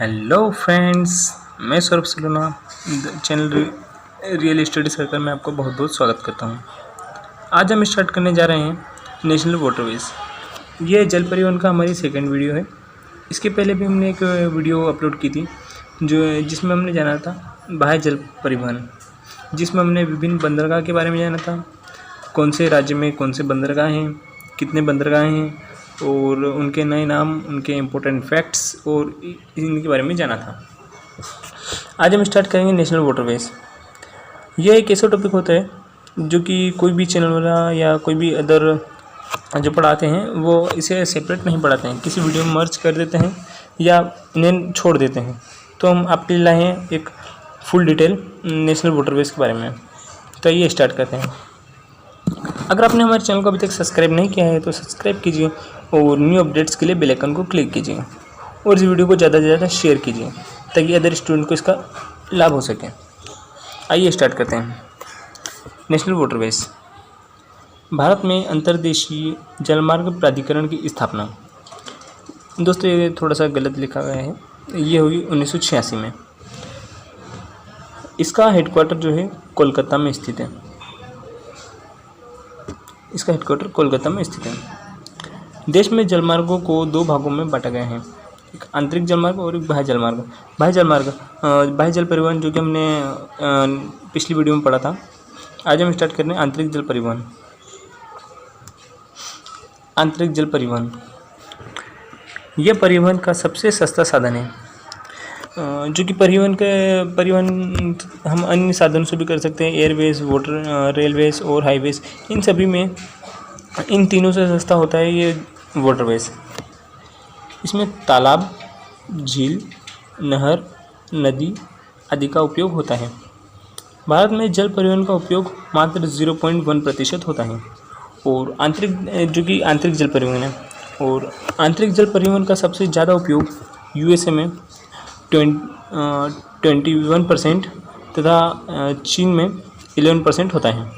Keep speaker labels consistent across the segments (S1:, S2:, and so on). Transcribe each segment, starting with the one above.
S1: Hello friends, मैं सौरभ सलोना channel real study circle में आपको बहुत बहुत स्वागत करता हूं। आज हम स्टार्ट करने जा रहे हैं नेशनल वाटरवेज। ये जल परिवहन का हमारी सेकंड वीडियो है। इसके पहले भी हमने एक वीडियो अपलोड की थी जिसमें हमने जाना था बाह्य जल परिवहन, जिसमें हमने विभिन्न बंदरगाह के बारे में जाना था। कौन से राज्य में कौन से बंदरगाह हैं, कितने बंदरगाह हैं और उनके नए नाम, उनके इम्पोर्टेंट फैक्ट्स और इनके बारे में जाना था। आज हम स्टार्ट करेंगे नेशनल वाटरवेज। यह एक ऐसा टॉपिक होता है जो कि कोई भी चैनल वाला या कोई भी अदर जो पढ़ाते हैं वो इसे सेपरेट नहीं पढ़ाते हैं, किसी वीडियो में मर्ज कर देते हैं या इन्हें छोड़ देते हैं। तो हम आपके लिए लाए हैं एक फुल डिटेल नेशनल वाटरवेज के बारे में। तो ये स्टार्ट करते हैं। अगर आपने हमारे चैनल को अभी तक सब्सक्राइब नहीं किया है तो सब्सक्राइब कीजिए और न्यू अपडेट्स के लिए बेल आइकन को क्लिक कीजिए और इस वीडियो को ज़्यादा से ज़्यादा शेयर कीजिए ताकि अदर स्टूडेंट को इसका लाभ हो सके। आइए स्टार्ट करते हैं। National waterways. भारत में अंतर्देशीय जलमार्ग प्राधिकरण की स्थापना। दोस्तों ये थोड़ा सा गलत लिखा गया है, ये हुई 1986 में। इसका हेडक्वार्टर जो है कोलकाता में स्थित है। इसका हेडक्वार्टर कोलकाता में स्थित है। देश में जलमार्गों को दो भागों में बांटा गया है, एक आंतरिक जलमार्ग और एक बाह्य जलमार्ग। बाह्य जल परिवहन जो कि हमने पिछली वीडियो में पढ़ा था। आज हम स्टार्ट कर रहे हैं आंतरिक जल परिवहन। आंतरिक जल परिवहन यह परिवहन का सबसे सस्ता साधन है, जो कि परिवहन हम अन्य साधनों से भी कर सकते हैं। एयरवेज, वाटर, रेलवेज और हाईवेज, इन सभी में इन तीनों से सस्ता होता है ये वाटरवेज। इसमें तालाब, झील, नहर, नदी आदि का उपयोग होता है। भारत में जल परिवहन का उपयोग मात्र 0.1% होता है और आंतरिक जल परिवहन है। और आंतरिक जल परिवहन का सबसे ज़्यादा उपयोग यूएसए में 21% तथा चीन में 11% होता है।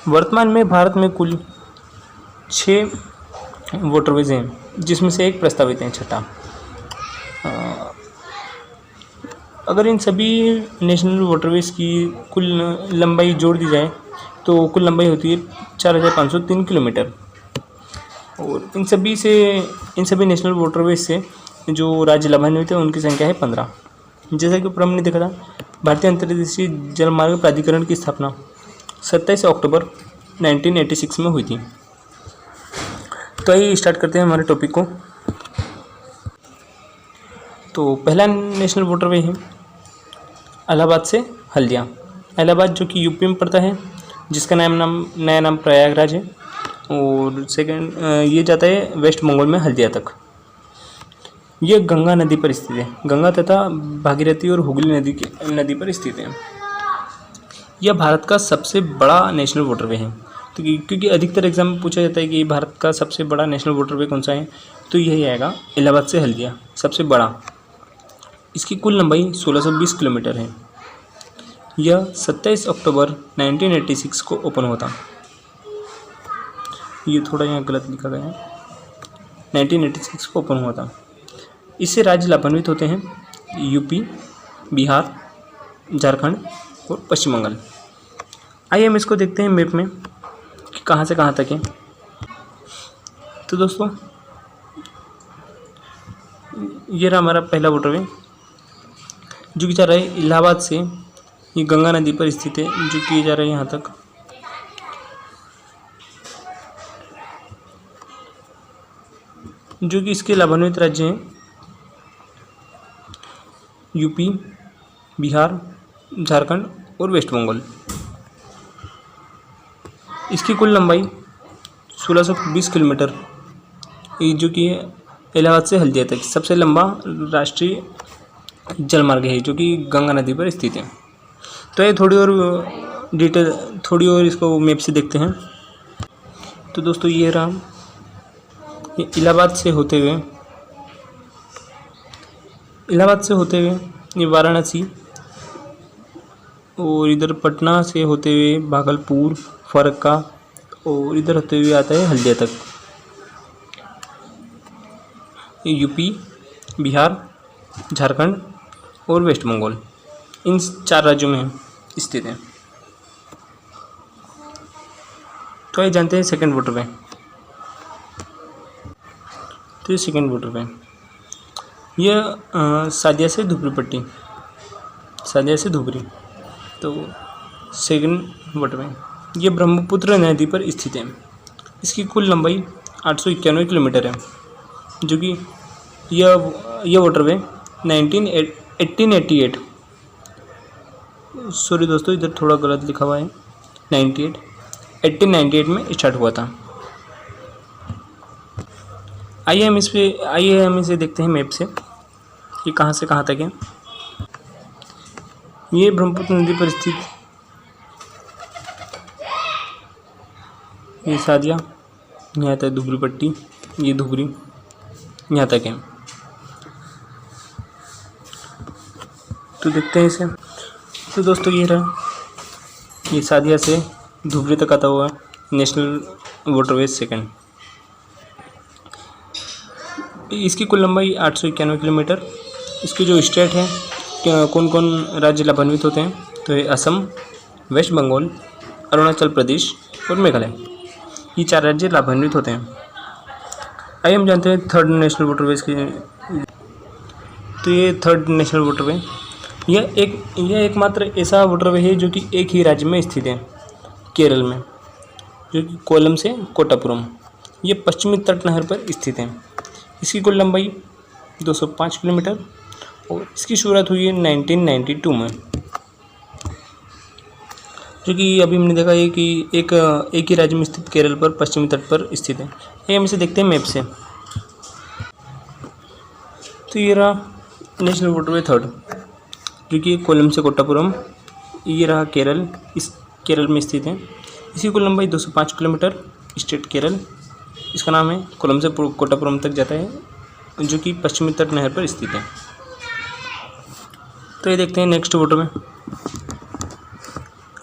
S1: वर्तमान में भारत में कुल 6 वाटरवेज हैं, जिसमें से एक प्रस्तावित है, छठा। अगर इन सभी नेशनल वाटरवेज की कुल लंबाई जोड़ दी जाए तो कुल लंबाई होती है 4503 किलोमीटर। और इन सभी नेशनल वाटरवेज से जो राज्य लाभान्वित है उनकी संख्या है 15। जैसा कि ऊपर हमने देखा था, भारतीय अंतर्देशीय जलमार्ग प्राधिकरण की स्थापना 27 अक्टूबर 1986 में हुई थी। तो आइए स्टार्ट करते हैं हमारे टॉपिक को। तो पहला नेशनल वाटरवे है इलाहाबाद से हल्दिया। इलाहाबाद जो कि यूपी में पड़ता है, जिसका नया नाम प्रयागराज है। और सेकंड ये जाता है वेस्ट बंगाल में हल्दिया तक। यह गंगा नदी पर स्थित है। गंगा तथा भागीरथी और हुगली नदी पर स्थित है। यह भारत का सबसे बड़ा नेशनल वाटरवे है। तो क्योंकि अधिकतर एग्जाम में पूछा जाता है कि भारत का सबसे बड़ा नेशनल वाटरवे कौन सा है, तो यही आएगा इलाहाबाद से हल्दिया, सबसे बड़ा। इसकी कुल लंबाई 1620 किलोमीटर है। यह 27 अक्टूबर 1986 को ओपन होता। ये थोड़ा यहाँ गलत लिखा गया है, 1986 को ओपन हुआ था। इससे राज्य लाभान्वित होते हैं यूपी, बिहार, झारखंड और पश्चिम बंगाल। आइए हम इसको देखते हैं मैप में कि कहाँ से कहाँ तक है। तो दोस्तों ये रहा हमारा पहला वाटरवे जो कि जा रहा है इलाहाबाद से। ये गंगा नदी पर स्थित है, जो कि जा रहा है यहाँ तक। जो कि इसके लाभान्वित राज्य हैं यूपी, बिहार, झारखंड और वेस्ट बंगाल। इसकी कुल लंबाई 1620 किलोमीटर, जो कि इलाहाबाद से हल्दिया तक सबसे लंबा राष्ट्रीय जलमार्ग है, जो कि गंगा नदी पर स्थित है। तो ये थोड़ी और इसको मैप से देखते हैं। तो दोस्तों ये रहा, ये इलाहाबाद से होते हुए ये वाराणसी और इधर पटना से होते हुए भागलपुर, फरक्का और इधर होते हुए आता है हल्दिया तक। यूपी, बिहार, झारखंड और वेस्ट बंगाल, इन 4 राज्यों में स्थित है। तो ये जानते हैं सेकंड वाटरवे। तो ये सेकंड वाटरवे यह सादिया से धुबरी पट्टी, सादिया से धुबरी। तो सेकंड वाटरवे ये ब्रह्मपुत्र नदी पर स्थित है। इसकी कुल लंबाई 891 किलोमीटर है, जो कि यह वाटरवे 1888 सॉरी दोस्तों, इधर थोड़ा गलत लिखा हुआ है, 1898 में स्टार्ट हुआ था। आइए हम इसे देखते हैं मैप से कि कहाँ से कहाँ तक है। ये ब्रह्मपुत्र नदी पर स्थित ये सादिया, यहाँ तक धुबरी पट्टी, ये धुबरी यहाँ तक है। तो देखते हैं इसे। तो दोस्तों ये रहा, ये सादिया से धुबरी तक आता हुआ नेशनल वाटरवे सेकंड। इसकी कुल लंबाई 891 किलोमीटर। इसके जो स्टेट है, कौन कौन राज्य लाभान्वित होते हैं, तो ये असम, वेस्ट बंगाल, अरुणाचल प्रदेश और मेघालय, ये 4 राज्य लाभान्वित होते हैं। आइए हम जानते हैं थर्ड नेशनल वाटरवेज के। तो ये थर्ड नेशनल वाटरवे यह एकमात्र ऐसा वाटरवे है जो कि एक ही राज्य में स्थित है, केरल में, जो कि कोल्लम से कोट्टापुरम। ये पश्चिमी तट नहर पर स्थित है। इसकी कुल लंबाई 205 किलोमीटर और इसकी शुरुआत हुई है 1992 में, जो कि अभी हमने देखा है कि एक ही राज्य में स्थित केरल पर पश्चिमी तट पर स्थित है। ये हम इसे देखते हैं मैप से। तो ये रहा नेशनल वाटरवे थर्ड, जो कि कोल्लम से कोट्टापुरम, ये रहा केरल, इस केरल में स्थित है। इसकी कुल लंबाई 205 किलोमीटर, स्टेट केरल, इसका नाम है, कोल्लम से कोट्टापुरम तक जाता है, जो कि पश्चिमी तट नहर पर स्थित है। तो ये देखते हैं नेक्स्ट वाटरवे।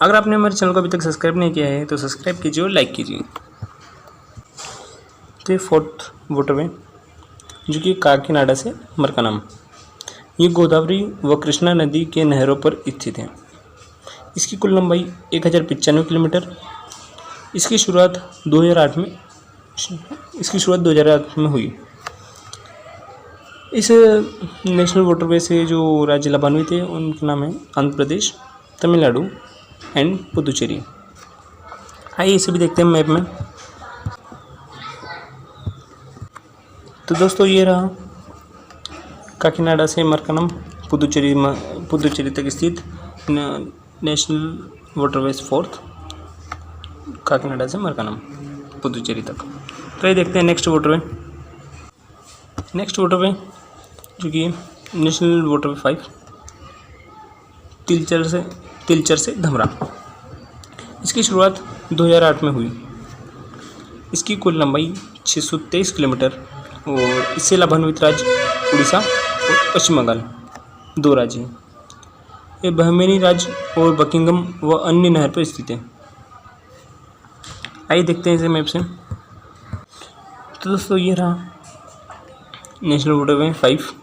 S1: अगर आपने हमारे चैनल को अभी तक सब्सक्राइब नहीं किया है तो सब्सक्राइब कीजिए और लाइक कीजिए। तो ये फोर्थ वाटरवे, जो कि काकीनाडा से मरकानम, ये गोदावरी व कृष्णा नदी के नहरों पर स्थित है। इसकी कुल लंबाई 1095 किलोमीटर। इसकी शुरुआत 2008 में हुई। इस नेशनल वाटरवे से जो राज्य लाभान्वित है उनके नाम है आंध्र प्रदेश, तमिलनाडु एंड पुदुचेरी। आइए इसे भी देखते हैं मैप में। तो दोस्तों ये रहा काकीनाडा से मरकानम, पुदुचेरी तक स्थित नेशनल वाटरवेज फोर्थ, काकीनाडा से मरकानम, पुदुचेरी तक। तो ये देखते हैं नेक्स्ट वाटरवे। जो कि नेशनल वाटरवे 5, तिलचर से धमरा। इसकी शुरुआत 2008 में हुई। इसकी कुल लंबाई 623 किलोमीटर और इससे लाभान्वित राज्य उड़ीसा और पश्चिम बंगाल, 2 राज्य हैं। ये बहमेनी राज्य और बकिंगम व अन्य नहर पर स्थित है। आइए देखते हैं इसे मैप से। तो दोस्तों ये रहा नेशनल वाटरवे 5,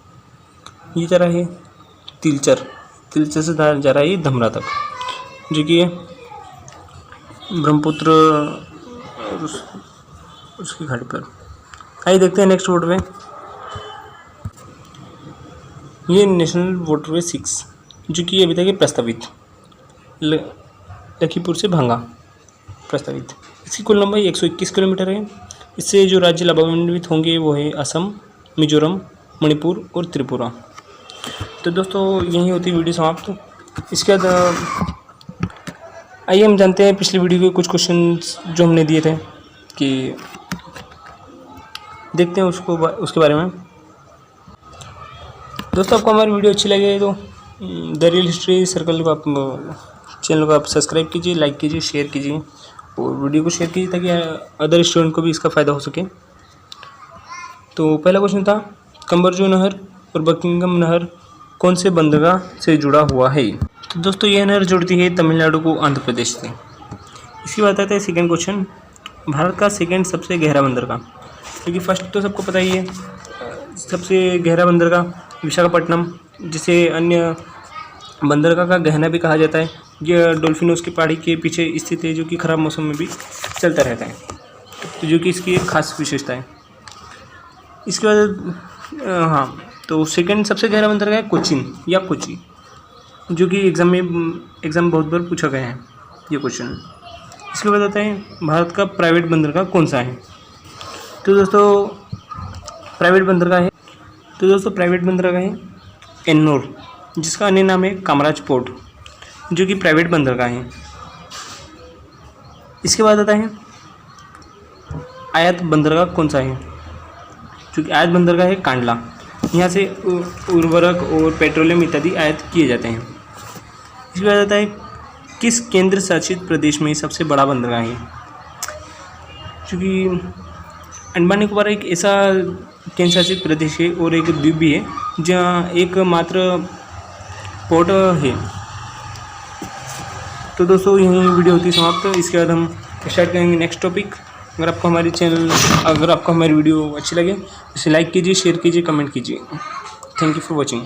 S1: ये जा रहा है तिलचर से जा रहा है ये धमरा तक, जो कि ब्रह्मपुत्र उसकी घाटी पर। आइए देखते हैं नेक्स्ट वाटरवे। ये नेशनल वाटरवे 6, जो कि अभी तक है प्रस्तावित, लखीमपुर से भांगा प्रस्तावित। इसकी कुल लंबाई 121 किलोमीटर है। इससे जो राज्य लाभान्वित होंगे वो है असम, मिजोरम, मणिपुर और त्रिपुरा। तो दोस्तों यही होती वीडियो समाप्त। इसके बाद आइए हम जानते हैं पिछली वीडियो के कुछ क्वेश्चंस जो हमने दिए थे, कि देखते हैं उसके बारे में। दोस्तों आपको हमारी वीडियो अच्छी लगे तो द रियल हिस्ट्री सर्कल को आप चैनल को आप सब्सक्राइब कीजिए, लाइक कीजिए, शेयर कीजिए और वीडियो को शेयर कीजिए ताकि अदर स्टूडेंट को भी इसका फ़ायदा हो सके। तो पहला क्वेश्चन था, कंबरजो नहर और बकिंगम नहर कौन से बंदरगाह से जुड़ा हुआ है? तो दोस्तों यह नहर जोड़ती है तमिलनाडु को आंध्र प्रदेश से। इसकी बात आता है सेकेंड क्वेश्चन, भारत का सेकेंड सबसे गहरा बंदरगाह, क्योंकि फर्स्ट तो सबको पता ही है सबसे गहरा बंदरगाह विशाखापट्टनम, जिसे अन्य बंदरगाह का गहना भी कहा जाता है। यह डॉल्फिनोस की पहाड़ी के पीछे स्थित है, जो कि ख़राब मौसम में भी चलता रहता है, तो जो कि इसकी एक खास विशेषता है। इसके बाद हाँ, तो सेकंड सबसे गहरा बंदरगाह है कोचीन या कोची, जो कि एग्ज़ाम बहुत बार पूछा गया है ये क्वेश्चन। इसके बाद आता है भारत का प्राइवेट बंदरगाह कौन सा है। तो दोस्तों प्राइवेट बंदरगाह है एन्नोर, जिसका अन्य नाम है कामराज पोर्ट, जो कि प्राइवेट बंदरगाह है। इसके बाद आता है आयात बंदरगाह कौन सा है, जो कि आयात बंदरगाह है कांडला। यहाँ से उर्वरक और पेट्रोलियम इत्यादि आयात किए जाते हैं। इसके बाद आता है किस केंद्र शासित प्रदेश में सबसे बड़ा बंदरगाह है, क्योंकि अंडमान निकोबार एक ऐसा केंद्र शासित प्रदेश है और एक द्वीप भी है जहाँ एकमात्र पोर्ट है। तो दोस्तों यही वीडियो होती है समाप्त। इसके बाद हम स्टार्ट करेंगे नेक्स्ट टॉपिक। अगर आपको हमारी वीडियो अच्छी लगे तो इसे लाइक कीजिए, शेयर कीजिए, कमेंट कीजिए। Thank you for watching.